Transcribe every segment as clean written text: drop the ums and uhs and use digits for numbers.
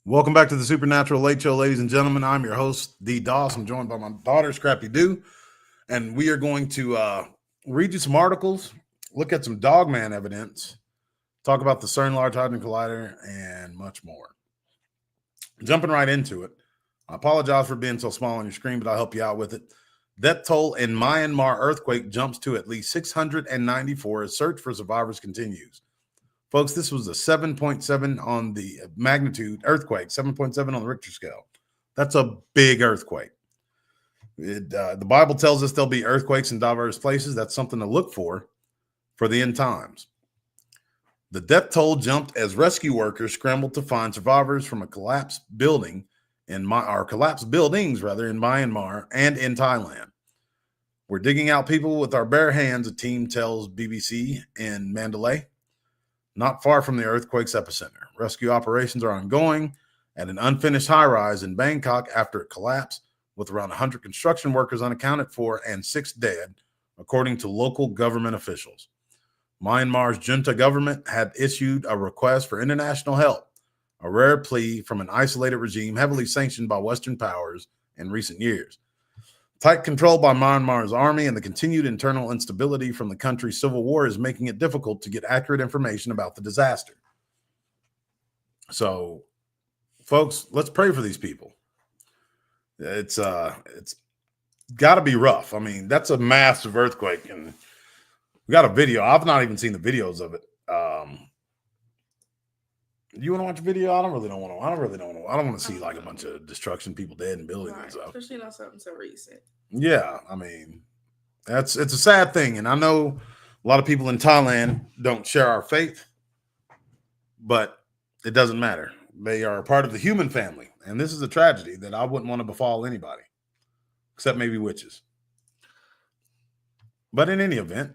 Welcome back to the Supernatural Late Show, ladies and gentlemen. I'm your host, D. Doss. I'm joined by my daughter, Scrappy Doo, and we are going to read you some articles, look at some Dogman evidence, talk about the CERN Large Hadron Collider, and much more. Jumping right into it, I apologize for being so small on your screen, but I'll help you out with it. Death toll in Myanmar earthquake jumps to at least 694 as search for survivors continues. Folks, this was a 7.7 on the magnitude earthquake, 7.7 on the Richter scale. That's a big earthquake. The Bible tells us there'll be earthquakes in diverse places. That's something to look for the end times. The death toll jumped as rescue workers scrambled to find survivors from a collapsed building collapsed buildings in Myanmar and in Thailand. We're digging out people with our bare hands, a team tells BBC in Mandalay, not far from the earthquake's epicenter. Rescue operations are ongoing at an unfinished high-rise in Bangkok after it collapsed, with around 100 construction workers unaccounted for and 6 dead, according to local government officials. Myanmar's junta government had issued a request for international help, a rare plea from an isolated regime heavily sanctioned by Western powers in recent years. Tight control by Myanmar's army and the continued internal instability from the country's civil war is making it difficult to get accurate information about the disaster. So, folks, let's pray for these people. It's got to be rough. I mean, that's a massive earthquake, and we got a video. I've not even seen the videos of it. You want to watch a video? I don't really want to see like a bunch of destruction, people dead in buildings and stuff. Especially not something so recent. Yeah, I mean, it's a sad thing, and I know a lot of people in Thailand don't share our faith, but it doesn't matter. They are a part of the human family, and this is a tragedy that I wouldn't want to befall anybody, except maybe witches. But in any event,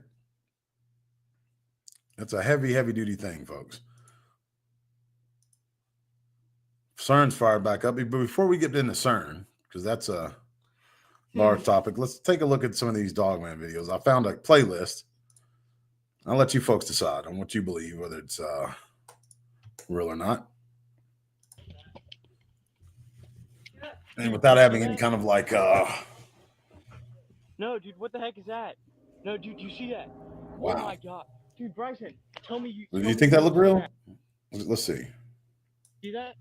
it's a heavy duty thing, folks. CERN's fired back up. But before we get into CERN, because that's a large topic, let's take a look at some of these Dogman videos. I found a playlist. I'll let you folks decide on what you believe, whether it's real or not. And without having any kind of like... No, dude, what the heck is that? No, dude, you see that? Wow. Oh, my God. Dude, Bryson, tell me you... Do you think that looked real? Let's see. See that?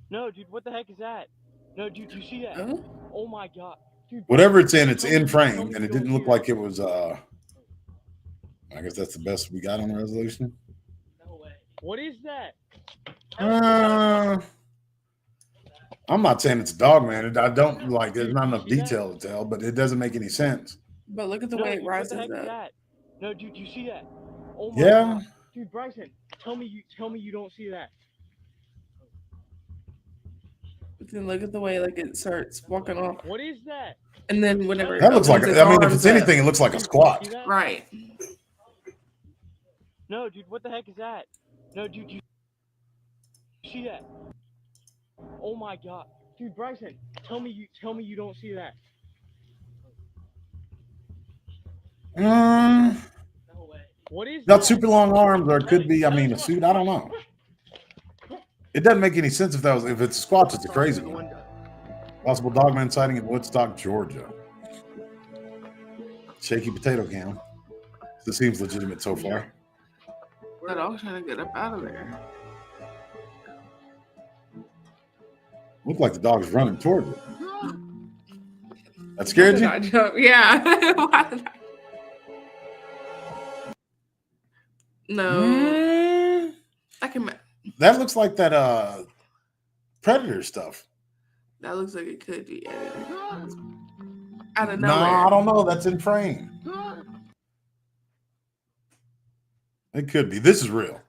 No, dude, what the heck is that? No, dude, you see that? Huh? Oh my God. Dude, Whatever it's in frame, and it didn't look like it was, I guess that's the best we got on the resolution. No way. What is that? I'm not saying it's a Dogman. I don't like, there's not enough detail to tell, but it doesn't make any sense. But look at the No, way dude, it what rises the heck is up. that? No, dude, you see that? Oh my Yeah. God. Dude, Bryson, tell me you don't see that. But then look at the way like it starts walking off. What is that? And then whenever That looks like, opens I mean, if arms it's up- anything, it looks like a squat. See that? Right. No, dude, what the heck is that? No, dude, you see that? Oh my God. Dude, Bryson, tell me you don't see that. No way. What is Got that? super long arms, or it could be, I mean, a suit. I don't know. It doesn't make any sense if it's squats, it's a crazy one. Possible Dogman sighting in Woodstock, Georgia. Shaky potato cam. This seems legitimate so far. That dog's trying to get up out of there. Looked like the dog's running towards it. That scared you? Why did I jump? Yeah. Why did I? No. I can. That looks like that Predator stuff. That looks like it could be edited. Out of No, nowhere. I don't know. That's in frame. It could be. This is real.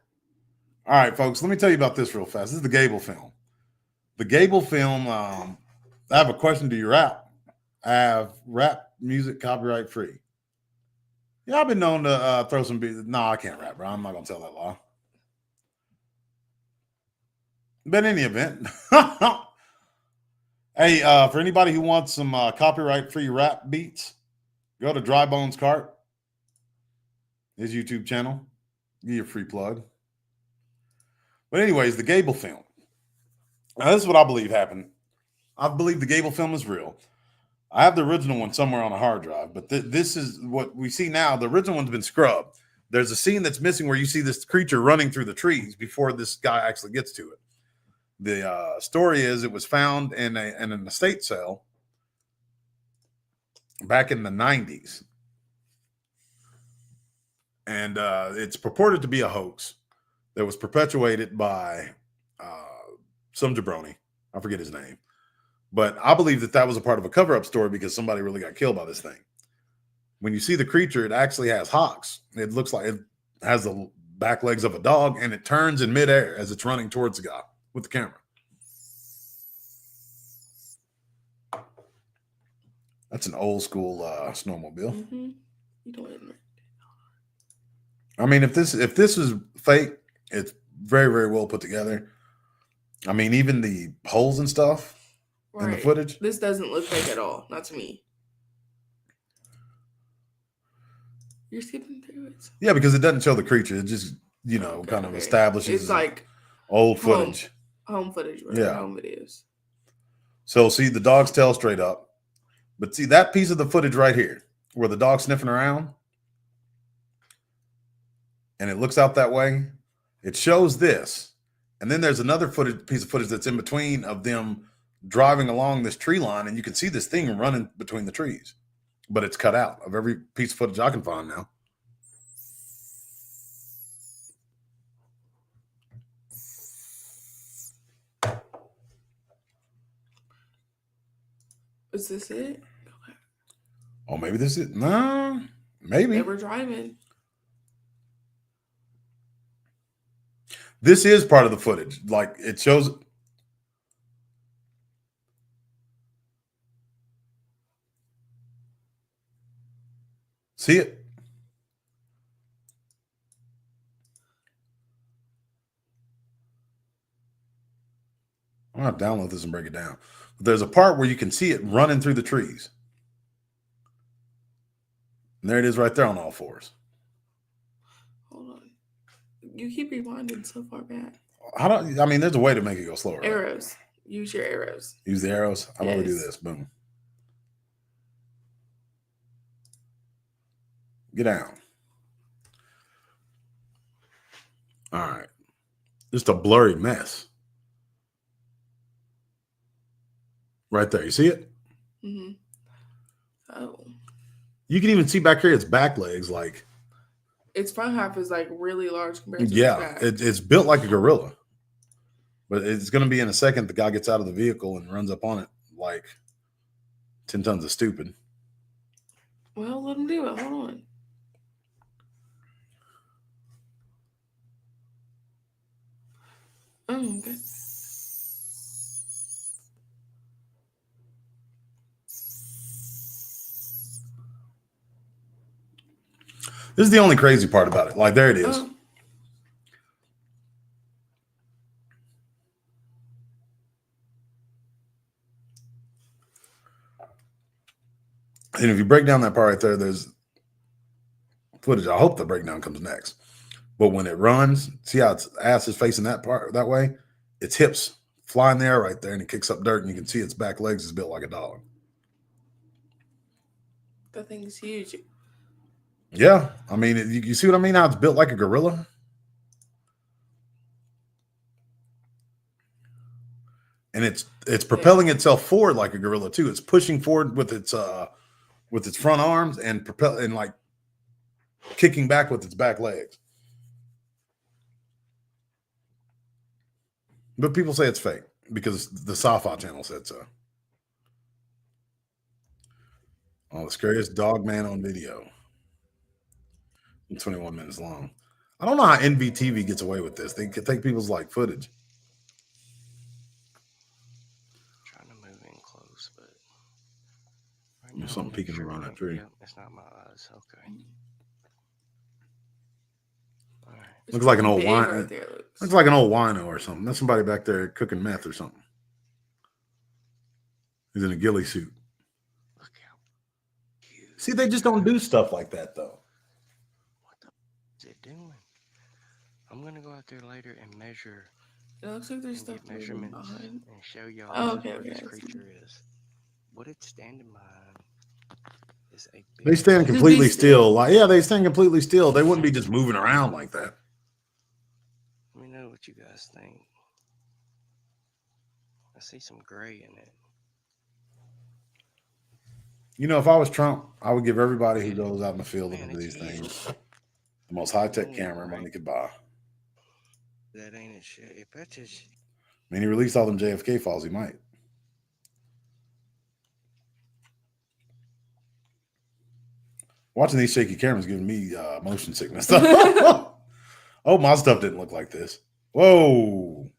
All right, folks, let me tell you about this real fast. This is the Gable film. The Gable film, I have a question. Do you rap? I have rap music copyright free. Yeah, I've been known to throw some beats. No, I can't rap, bro. I'm not going to tell that lie. But in any event, hey, for anybody who wants some copyright-free rap beats, go to Dry Bones Cart, his YouTube channel. Give you a free plug. But anyways, the Gable film. Now, this is what I believe happened. I believe the Gable film is real. I have the original one somewhere on a hard drive, but this is what we see now. The original one's been scrubbed. There's a scene that's missing where you see this creature running through the trees before this guy actually gets to it. The story is it was found in an estate sale back in the 90s. And it's purported to be a hoax that was perpetuated by some jabroni. I forget his name. But I believe that was a part of a cover-up story because somebody really got killed by this thing. When you see the creature, it actually has hocks. It looks like it has the back legs of a dog, and it turns in midair as it's running towards the guy with the camera. That's an old school snowmobile. Mm-hmm. You don't admit. I mean, if this is fake, it's very, very well put together. I mean, even the holes and stuff in the footage. This doesn't look fake at all. Not to me. You're skipping through it. Yeah, because it doesn't show the creature. It just, kind of establishes it's like old footage. Home footage, right? Yeah. Home videos. So, see, the dog's tail straight up. But see, that piece of the footage right here, where the dog's sniffing around, and it looks out that way, it shows this. And then there's another piece of footage that's in between of them driving along this tree line, and you can see this thing running between the trees. But it's cut out of every piece of footage I can find now. Is this it? Okay. Oh, maybe this is no, maybe They were driving. this is part of the footage. Like it shows. See it? I'm gonna download this and break it down. But there's a part where you can see it running through the trees. And there it is right there on all fours. Hold on. You keep rewinding so far back. I mean, there's a way to make it go slower. Arrows. Right? Use your arrows. Use the arrows. How about we do Yes. this? Boom. Get down. All right. Just a blurry mess. Right there. You see it? Mm-hmm. Oh. You can even see back here its back legs. Like, its front half is like really large compared to yeah, its back. it's built like a gorilla. But it's going to be in a second. The guy gets out of the vehicle and runs up on it like 10 tons of stupid. Well, let him do it. Hold on. Oh, okay. This is the only crazy part about it. Like, there it is. Oh. And if you break down that part right there, there's footage. I hope the breakdown comes next. But when it runs, see how its ass is facing that part that way? Its hips fly in the air right there, and it kicks up dirt, and you can see its back legs is built like a dog. That thing is huge. Yeah. I mean, you see what I mean? How it's built like a gorilla? And it's propelling itself forward like a gorilla too. It's pushing forward with its front arms and like kicking back with its back legs. But people say it's fake because the sci-fi channel said so. Oh, the scariest Dogman on video. 21 minutes long. I don't know how NVTV gets away with this. They can take people's like footage. Trying to move in close, but right There's something peeking around that tree. Yep, it's not my eyes. Okay. All right. Looks like an old Big wine. right there, Looks like an old wino or something. That's somebody back there cooking meth or something. He's in a ghillie suit. Look how cute. See, they just don't do stuff like that though. What the is it doing? I'm gonna go out there later and measure It looks like there's and stuff get moving measurements behind. and show y'all Oh, what okay, this I see. creature is. What it's standing behind is a big They stand Just be completely still. still. Like, yeah, they stand completely still. They wouldn't be just moving around like that. Let me know what you guys think. I see some gray in it. You know, if I was Trump, I would give everybody who goes out in the field and Man, into it's these huge. things the most high-tech Holy camera crap. money could buy. That ain't it shit. If that's just I mean, he released all them JFK files. He might. Watching these shaky cameras giving me motion sickness. Oh, my stuff didn't look like this. Whoa.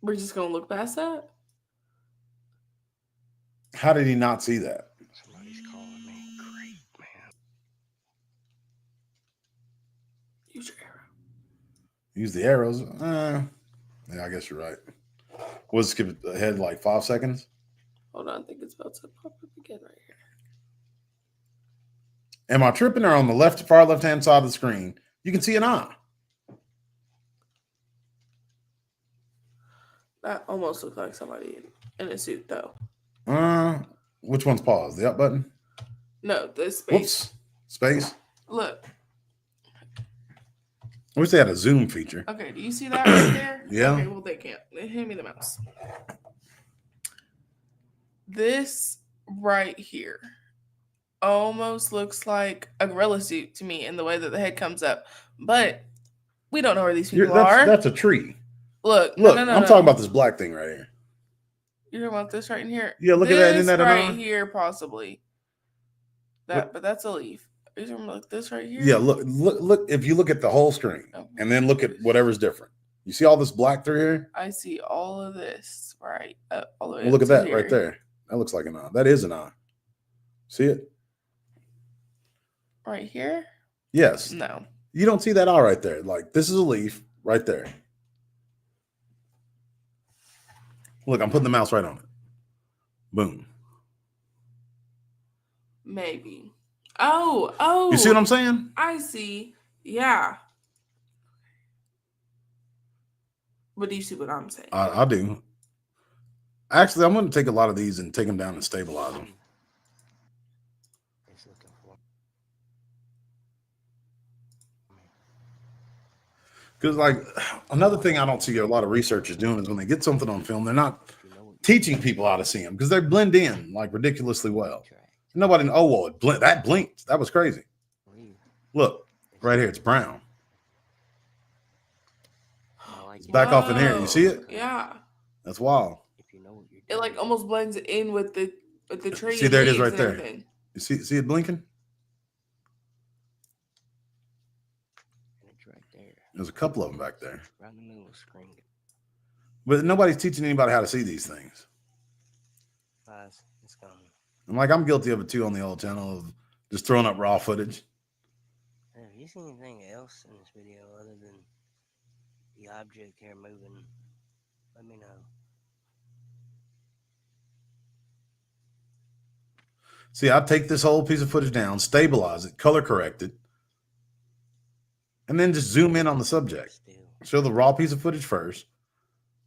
We're just gonna look past that. How did he not see that? somebody's calling me. Great, man. Use your arrow. Use the arrows. Yeah, I guess you're right. Was skip ahead like 5 seconds? Hold on, I think it's about to pop up again right here. Am I tripping, or on the far left-hand side of the screen, you can see an eye? That almost looks like somebody in a suit, though. Which one's paused? The up button? No, the space. Whoops. Space? Look. I wish they had a zoom feature. Okay, do you see that right there? Yeah. Okay, well, they can't. Hand me the mouse. This right here almost looks like a gorilla suit to me in the way that the head comes up. But we don't know where these people are. That's a tree. Look, Look, no. I'm talking about this black thing right here. You're talking about this right in here? Yeah, look at that. Isn't that an right eye? here, possibly. But that's a leaf. Are you talking about like this right here? Yeah, look. If you look at the whole screen Oh, and then look at whatever's different, you see all this black through here? I see all of this right up, all the way Well, look up at to that right here. there. That looks like an eye. That is an eye. See it? Right here? Yes. No. You don't see that eye right there. Like, this is a leaf right there. Look, I'm putting the mouse right on it. Boom. Maybe. Oh. You see what I'm saying? I see. Yeah. But do you see what I'm saying? I do. Actually, I'm going to take a lot of these and take them down and stabilize them. It's looking for Because, like, another thing I don't see a lot of researchers doing is when they get something on film, they're not if you know what teaching people how to see them because they blend in like ridiculously well. track. Nobody, oh, well, that blinked. That was crazy. Leave. Look, right here, it's brown. I like It's back off in here. You see it? Yeah. That's wild. If you know what you're It like almost blends in with the tree. See, and there it is leaves right and there. everything. You see it blinking? and it's right there. There's a couple of them back there. Right in the middle of the screen. But nobody's teaching anybody how to see these things. Guys, it's coming. And like, I'm guilty of it too on the old channel of just throwing up raw footage. Have you seen anything else in this video other than the object here moving? Let me know. See, I take this whole piece of footage down, stabilize it, color correct it, and then just zoom in on the subject. Still. Show the raw piece of footage first,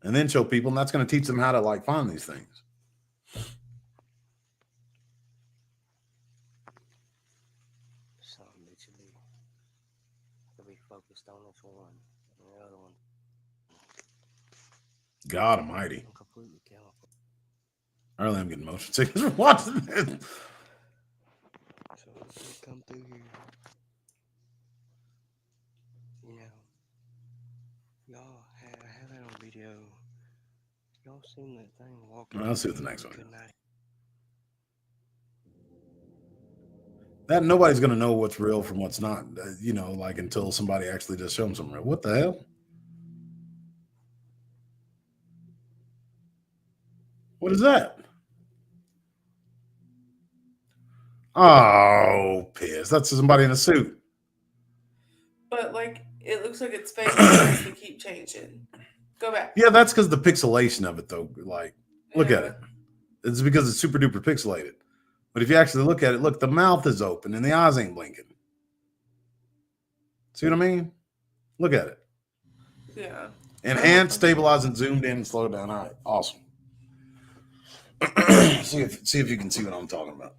and then show people, and that's going to teach them how to like find these things. Some bitch will be focused on this one and the other one. God almighty. I'm completely camouflaged. Early I'm getting motion sickness from watching it. So if they come through here, you know, y'all have that on video. Y'all seen that thing walking? I'll see what the next one is. Good night. That nobody's going to know what's real from what's not, you know, like until somebody actually just shows them something real. What the hell? What is that? Oh, piss. That's somebody in a suit. But like it looks like its face has to keep changing. Go back. Yeah, that's because the pixelation of it, though. Like, look at it. It's because it's super duper pixelated. But if you actually look at it, look, the mouth is open and the eyes ain't blinking. See what I mean? Look at it. Yeah. Enhanced, stabilized, and zoomed in and slowed down. All right, awesome. see if you can see what I'm talking about.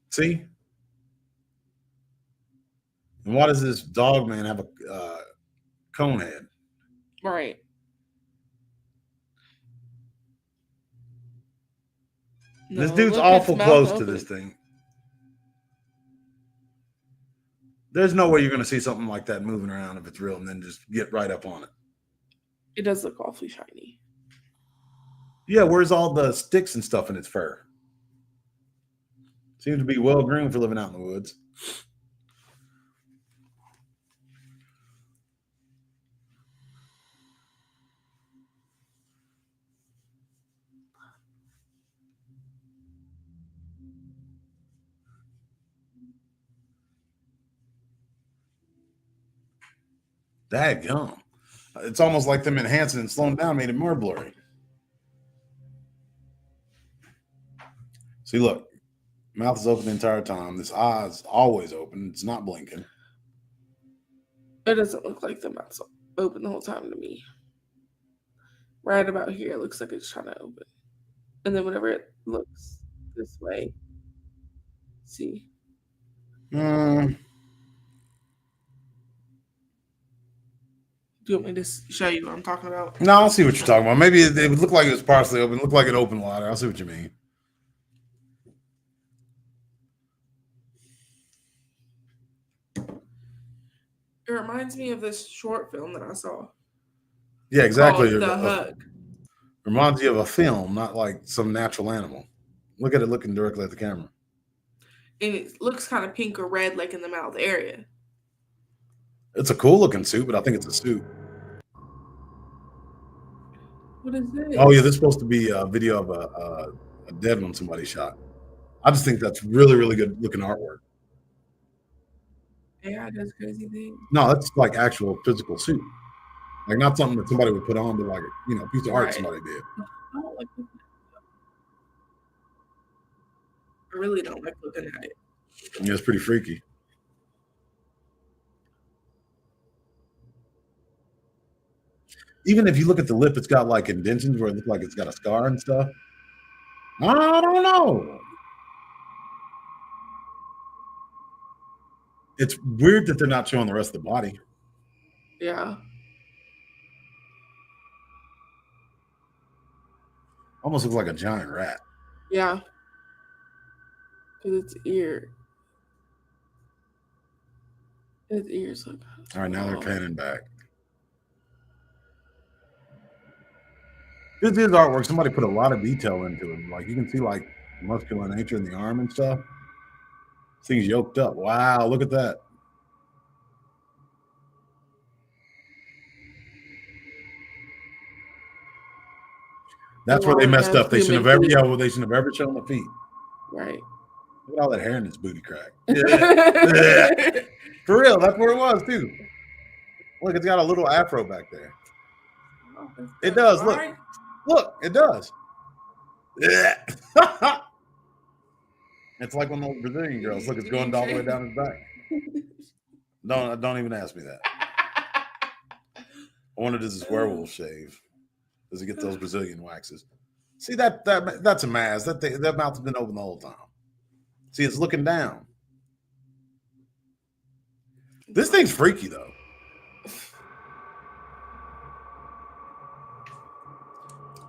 See? And why does this Dogman have a cone head? Right. This No, dude's look, awful its mouth close to open. this thing. There's no way you're going to see something like that moving around if it's real and then just get right up on it. It does look awfully shiny. Yeah, where's all the sticks and stuff in its fur? Seems to be well groomed for living out in the woods. Dadgum. It's almost like them enhancing and slowing down made it more blurry. See, look, mouth is open the entire time. This eye is always open. It's not blinking. It doesn't look like the mouth's open the whole time to me. Right about here, it looks like it's trying to open. And then whenever it looks this way, see. Mm, Do you want me to show you what I'm talking about? no, I'll see what you're talking about. Maybe it would look like it was partially open. It looked like it opened wider. I'll see what you mean. It reminds me of this short film that I saw. Yeah, exactly. Called The Hug. Reminds you of a film, not like some natural animal. Look at it looking directly at the camera. And it looks kind of pink or red, like in the mouth area. It's a cool looking suit, but I think it's a suit. What is this? Oh, yeah, this is supposed to be a video of a dead one somebody shot. I just think that's really, really good looking artwork. Yeah, it does crazy things. No, that's like actual physical suit. Like not something that somebody would put on, but like a piece of art Right. somebody did. I don't like looking at it. I really don't like looking at it. Yeah, it's pretty freaky. Even if you look at the lip, it's got like indentions where it looks like it's got a scar and stuff. I don't know. It's weird that they're not showing the rest of the body. Yeah. Almost looks like a giant rat. Yeah. Because its ear. Its ears look. All right, now they're panning back. This is artwork. Somebody put a lot of detail into it. Like you can see like muscular nature in the arm and stuff. This thing's yoked up. Wow, look at that. That's where they messed up. They shouldn't have ever, they shouldn't have ever shown the feet. Right. Look at all that hair in this booty crack. Yeah. For real, that's where it was too. Look, it's got a little afro back there. It does. Look, look, it does. Yeah. It's like one of those Brazilian girls. Look, it's going all the way down his back. Don't even ask me that. I wonder, does this werewolf shave? Does he get those Brazilian waxes? See that's a mask. That mouth has been open the whole time. See, it's looking down. This thing's freaky though.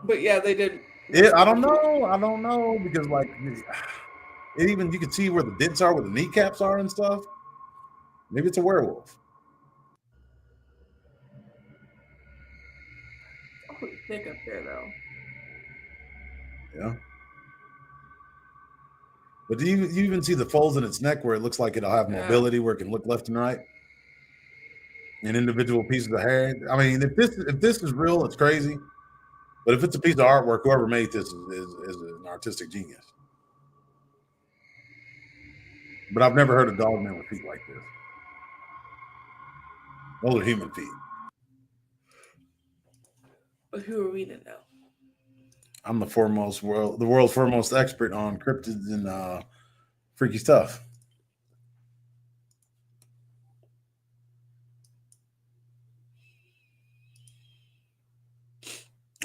But yeah, they did. I don't know because like it even you can see where the dents are, where the kneecaps are and stuff. Maybe it's a werewolf. Pretty thick up there though. Yeah. But do you even see the folds in its neck where it looks like it'll have mobility, where it can look left and right? And individual pieces of hair. I mean, if this is real, it's crazy. But if it's a piece of artwork, whoever made this is an artistic genius. But I've never heard a Dogman with feet like this. Those are human feet. But who are we to know? I'm the world's foremost expert on cryptids and freaky stuff.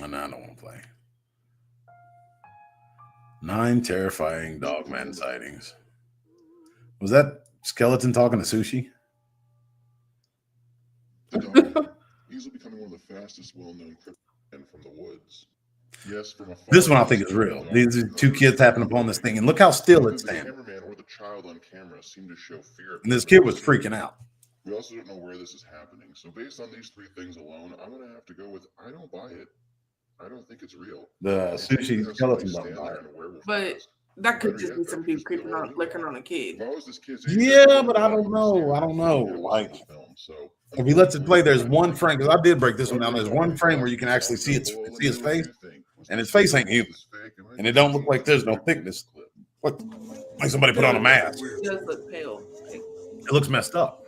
And I don't want to play. 9 terrifying Dogman sightings. Was that skeleton talking to Sushi? The Dogman, easily becoming one of the fastest well-known cryptid from the woods. Yes, from afar, This one I think is real. These are 2 kids tapping upon this thing, and look how still it's the standing. cameraman or the child on camera seemed to show fear. And this kid was freaking out. We also don't know where this is happening. So based on these 3 things alone, I'm going to have to go with I don't buy it. I don't think it's real. The Sushi skeleton don't buy it. But that could just be some people creeping on, looking on a kid. Yeah, but I don't know. I don't know. Like, if he lets it play, there's one frame, because I did break this one down. There's one frame where you can actually see his face, and his face ain't human. And it don't look like there's no thickness. Like somebody put on a mask. It does look pale. It looks messed up.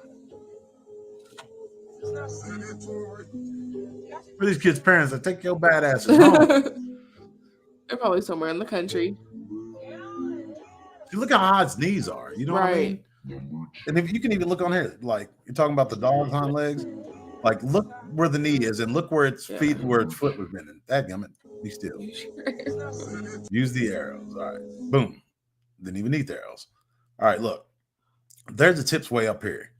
For these kids' parents, that take your bad asses home. They're probably somewhere in the country. You look how high his knees are. You know what I mean? And if you can even look on here, like you're talking about the dog's hind legs, like look where the knee is and look where its feet and where its foot was bending. Dadgummit, be still. Use the arrows. All right. Boom. Didn't even need the arrows. All right, look. There's the tips way up here.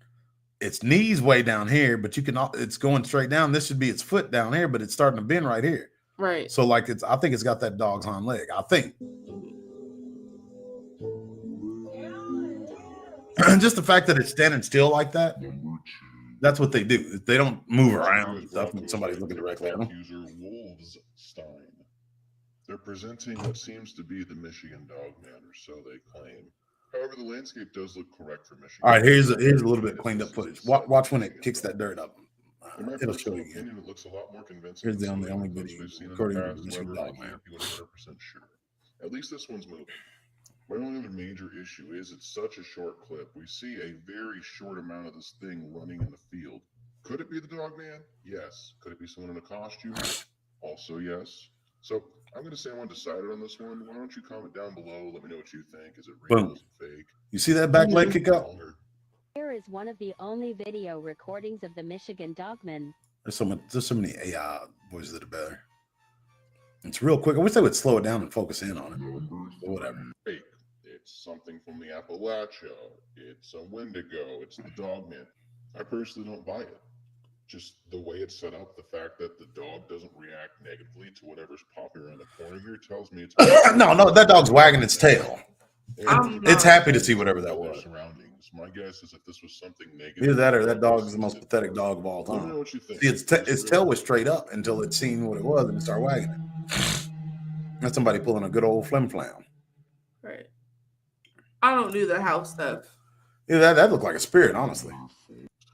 Its knees way down here, but you can. It's going straight down. This should be its foot down here, but it's starting to bend right here. Right. So like I think it's got that dog's hind leg. I think. Just the fact that it's standing still like that. That's what they do. They don't move around and stuff when somebody's looking directly at them. They're presenting what seems to be the Michigan Dogman, or so they claim. However, the landscape does look correct for Michigan. All right, here's a little bit cleaned up footage. Watch when it kicks that dirt up. It'll show you again. It looks a lot more convincing. Here's the only video according to Michigan Dogman. 100% sure. At least this one's moving. My only other major issue is it's such a short clip. We see a very short amount of this thing running in the field. Could it be the Dogman? Yes. Could it be someone in a costume? Also yes. So I'm going to say I'm undecided on this one. Why don't you comment down below? Let me know what you think. Is it real? Boom. Is it fake? You see that back leg kick up? Here is one of the only video recordings of the Michigan Dogman. There's so many AI voices that are better. It's real quick. I wish they would slow it down and focus in on it. But whatever. Fake. It's something from the Appalachia. It's a Wendigo. It's the Dogman. I personally don't buy it. Just the way it's set up, the fact that the dog doesn't react negatively to whatever's popping around the corner here tells me it's no, that dog's wagging its tail. It's happy to see whatever that was. Surroundings. My guess is if this was something negative. Either that or that dog is the most pathetic dog of all Let me know time. what you think. See, its tail was straight up until it seen what it was and it started wagging it. That's somebody pulling a good old flim flam. Right. I don't do the house stuff. Yeah, that looked like a spirit, honestly.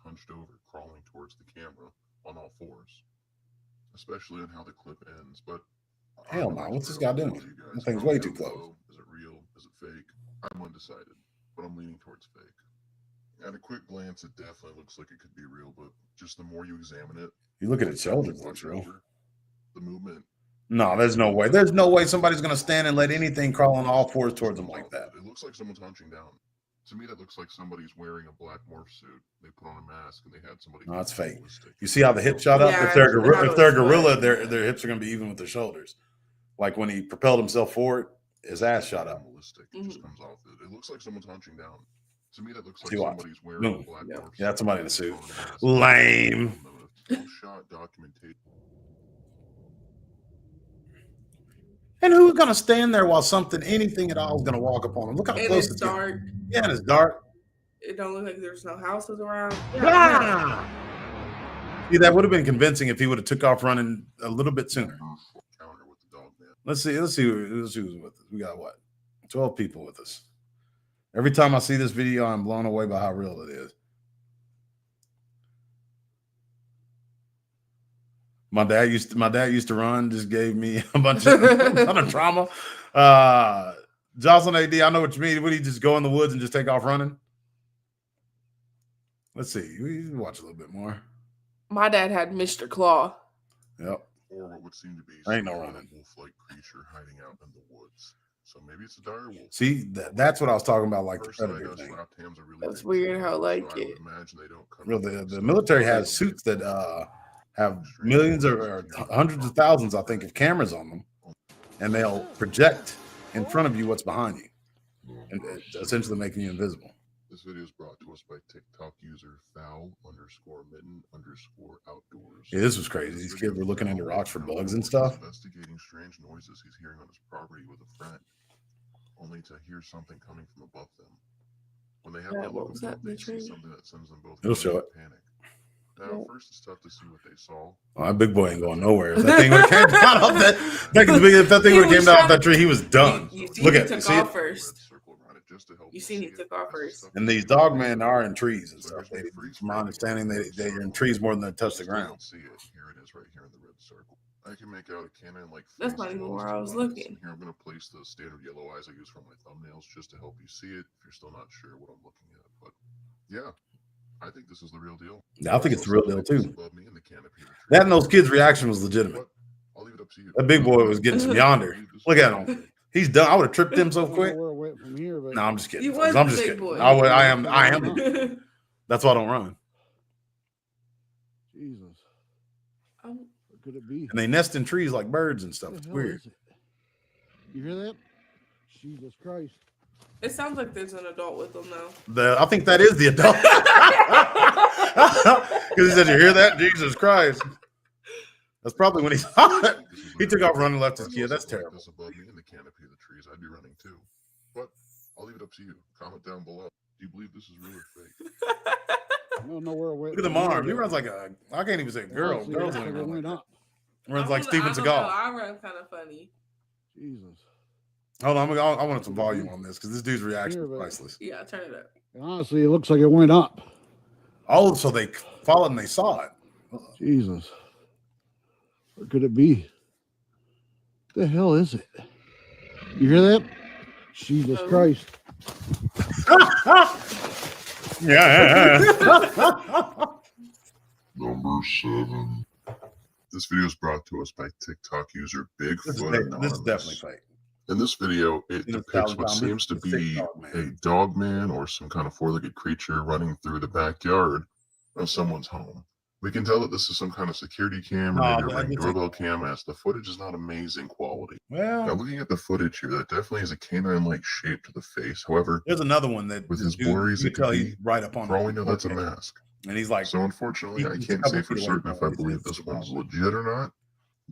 Hunched over, crawling towards the camera on all fours, especially on how the clip ends. But Hell no, what's this guy doing? That thing's way too close. Is it real? Is it fake? I'm undecided, but I'm leaning towards fake. At a quick glance, it definitely looks like it could be real, but just the more you examine it, You look at its shoulders, it looks real. The movement. No, there's no way. There's no way somebody's going to stand and let anything crawl on all fours towards them like that. It looks like someone's hunching down. To me, that looks like somebody's wearing a black morph suit. They put on a mask and they had somebody. No, it's fake. You see how the hip shot up? Yeah, if they're a it's gorilla, their hips are going to be even with their shoulders. Like when he propelled himself forward, his ass shot up. It just comes off it. It looks like someone's hunching down. To me, that looks like See what? somebody's wearing Boom. a black morph Yeah, that's somebody in a suit. Put on a mask. Lame. Shot documentation. And who's going to stand there while anything at all is going to walk up on him? Look how And close it's it's getting. dark. Yeah, and it's dark. It don't look like there's no houses around. Ah! See, that would have been convincing if he would have took off running a little bit sooner. Counter with the Dogman. Let's see who's with us. We got what? 12 people with us. Every time I see this video, I'm blown away by how real it is. My dad used to run, just gave me a bunch of trauma. Jocelyn AD, I know what you mean. Would he just go in the woods and just take off running? Let's see. We watch a little bit more. My dad had Mr. Claw. Yep. Or what would seem to be Ain't no some kind of running. wolf-like creature hiding out in the woods. So maybe it's a dire wolf. See, that's what I was talking about, like the Personally, I predator know thing. slap hams are really That's big weird things, how, like, so I would it- imagine they don't come Real, in the so military has they'll suits be- that have millions or hundreds of thousands, I think, of cameras on them, and they'll project in front of you what's behind you, and essentially making you invisible. This video is brought to us by TikTok user foul_mitten_outdoors. Yeah, this was crazy. These kids were looking into rocks for bugs and stuff. Investigating strange noises he's hearing on his property with a friend, only to hear something coming from above them. When they have Yeah, that what look was above, that they see picture? something that sends them both It'll into show it. panic. Now, at first, it's tough to see what they saw. Oh, that big boy ain't going nowhere. If that thing would have came down off that, if that thing would have came down off that tree, he was done. You Look he at it. took See off it? first. You seen he took off first. And these dogmen are in trees and stuff. From my understanding, they're in trees more than they touch the ground. See it. Here it is, right here in the red circle. I can make out a canine-like. That's not even where I was looking. Here I'm going to place the standard yellow eyes I use for my thumbnails just to help you see it if you're still not sure what I'm looking at. But yeah, I think this is the real deal. Yeah, I think it's the real deal too. Above me in the canopy of the tree. That and those kids' reaction was legitimate. But I'll leave it up to you. That big boy was getting some yonder. Look at him. He's done. I would have tripped him so quick. No, I'm just kidding. You folks. was I'm the just big kidding. boy. I am. That's why I don't run. Jesus. What could it be? And they nest in trees like birds and stuff. What It's the hell weird. is it? You hear that? Jesus Christ. It sounds like there's an adult with them now. I think that is the adult. Because he said, "You hear that? Jesus Christ!" That's probably when he saw it. He took off running, left his kid. That's terrible. This above me in the canopy of the trees, I'd be running too. But I'll leave it up to you. Comment down below. Do you believe this is real or fake? I don't know where it went. Look at the arm. He runs like a. I can't even say girl. Honestly, Girls it don't went run like up. that. Runs like Steven I don't know. Seagal. I run kind of funny. Jesus. Hold on, I want some volume on this because this dude's reaction is priceless. Yeah, turn it up. And honestly, it looks like it went up. Oh, so they followed and they saw it. Jesus. What could it be? The hell is it? You hear that? Jesus Christ. Yeah. Number 7. This video is brought to us by TikTok user Bigfoot This is definitely Anonymous. fake. In this video, it depicts what seems to be a dogman or some kind of four-legged creature running through the backyard of someone's home. We can tell that this is some kind of security cam or maybe a Ring doorbell cam, as the footage is not amazing quality. Now, Well, looking at the footage here, that definitely is a canine-like shape to the face. However, there's another one that with this as dude, blurry as you it can tell could he's be, right up on for all we it. know, that's a mask. And he's like, So unfortunately, I he's a can't couple say for feet away certain from if I it. believe It's this a one's problem. legit or not.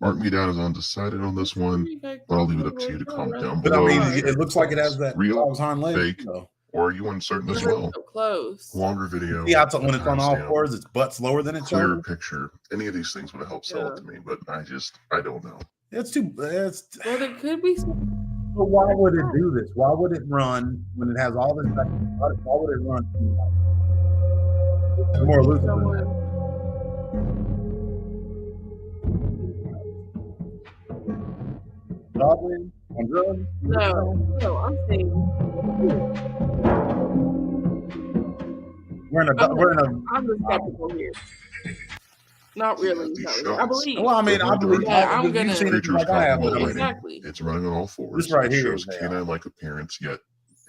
Mark me down as undecided on this one, but I'll leave it up to you to comment down but I below. mean, it looks like it has that Real, dog's hind leg. fake, So. or are you uncertain as You're well? so close. Longer video, Yeah, when it's on all timestamp, fours, its butt's lower than its clearer shoulder. picture. Any of these things would have helped sell it to me, but I don't know. It's too. It's. Well, there could be some. But why would it do this? Why would it run when it has all this? Why would it run? It's more elusive than that. Dogman on drugs? No, I'm saying. We're in a. I'm the skeptical here. Not really. These Not really. I shots. believe. Well, I mean, I believe. Yeah, I'm you've gonna- seen it Creature's like I have. talking But I about mean, lightning. Exactly. It's running on all fours. This right It here shows is AI. canine-like appearance, yet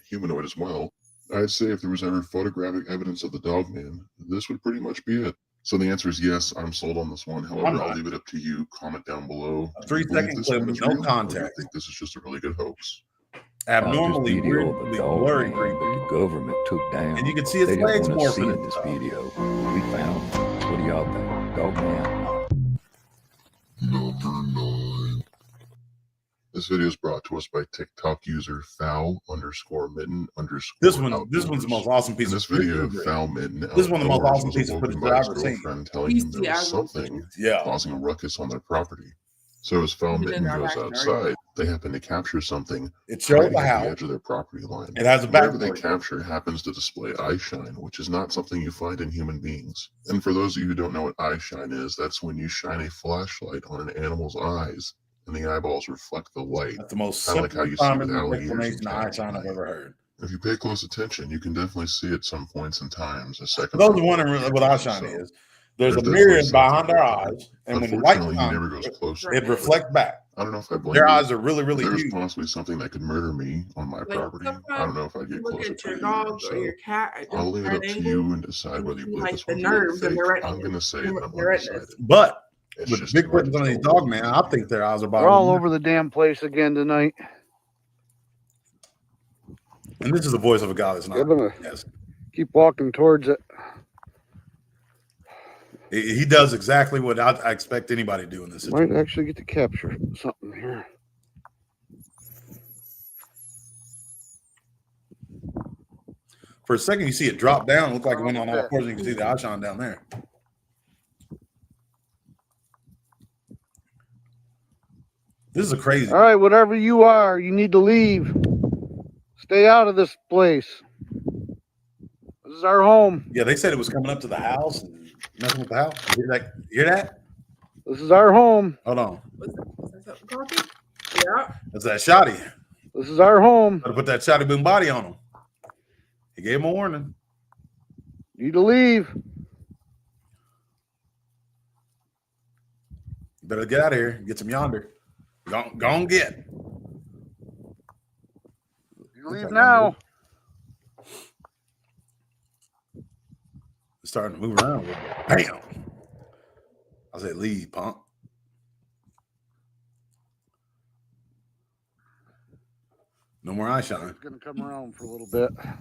humanoid as well. I'd say if there was ever photographic evidence of the Dogman, this would pretty much be it. So the answer is yes, I'm sold on this one. However, I'm I'll not. leave it up to you. Comment down below. A Do you 3-second believe this clip one with is no real, or do you context. think this is just a really good hoax? abnormally this video of weirdly a dog blurry man creepy. that the government took down. And you can see its they didn't legs want more us for seeing this this stuff. video. We found it. What do y'all think? Dog man? Number 9. This video is brought to us by TikTok user foul_mitten_. This one's the most awesome piece In this of video, footage. Foul Mitten This is one of the most outdoors awesome was pieces of awoken footage by I've his ever seen. girlfriend telling He's him the there was actual something Yeah. causing a ruckus on their property. So as Foul He Mitten did our goes backyard. outside, they happen to capture something It shows right the at the house. edge of their property line. It has a Whatever they backboard. capture happens to display eye shine, which is not something you find in human beings. And for those of you who don't know what eye shine is, that's when you shine a flashlight on an animal's eyes and the eyeballs reflect the light. That's the most Kinda like simple how you see with common owl ears explanation and of eye cats' shine I've eye. ever heard. If you pay close attention, you can definitely see at some points in times a second. For those who before wondering it what eye changes. shine So, is, there's a definitely mirror something behind our about it. eyes, and when the light Unfortunately, he never comes, goes closer. it reflects back. I don't know if I blame Their you. eyes are really, If really there was huge. possibly something that could murder me on my Like, property, I don't sometimes know if I'd You get look closer at to your it dog either. or your So cat at I'll just leave it that up to angle. you and decide whether you see, believe like, this the one's real or nerves and fake. the I'm retinas. going to say The that I'm retinas. undecided. But It's With just Bigfoot and some of these Dogman, I think their eyes are We're all bothering. over the damn place again tonight. And this is the voice of a guy that's not. I'm gonna Yes. keep walking towards it. He does exactly what I expect anybody to do in this situation. Might actually get to capture something here. For a second, you see it drop down. Look like it went on all fours. You can see the eye shine down there. This is a crazy. All right, whatever you are, you need to leave. Stay out of this place. This is our home. Yeah, they said it was coming up to the house and messing with the house. You hear that? This is our home. Hold on. Was that something talking? Yeah. That's that shotty. This is our home. Better put that shotty boom body on him. He gave him a warning. You need to leave. You better get out of here. Get some yonder. Go on get. You leave now. It's starting to move around a little bit. Bam. I said leave, punk. No more eye shine. It's gonna come around for a little bit. I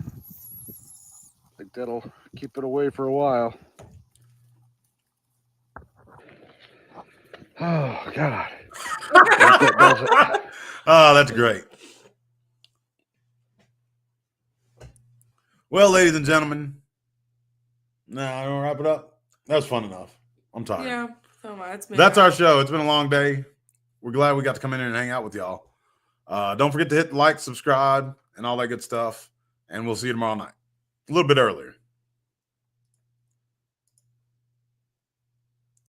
think that'll keep it away for a while. Oh God. That does it. Oh, that's great. Well, ladies and gentlemen, now I don't wrap it up. That was fun enough. I'm tired. Yeah. So much. That's our show. It's been a long day. We're glad we got to come in here and hang out with y'all. Don't forget to hit like, subscribe, and all that good stuff. And we'll see you tomorrow night. A little bit earlier.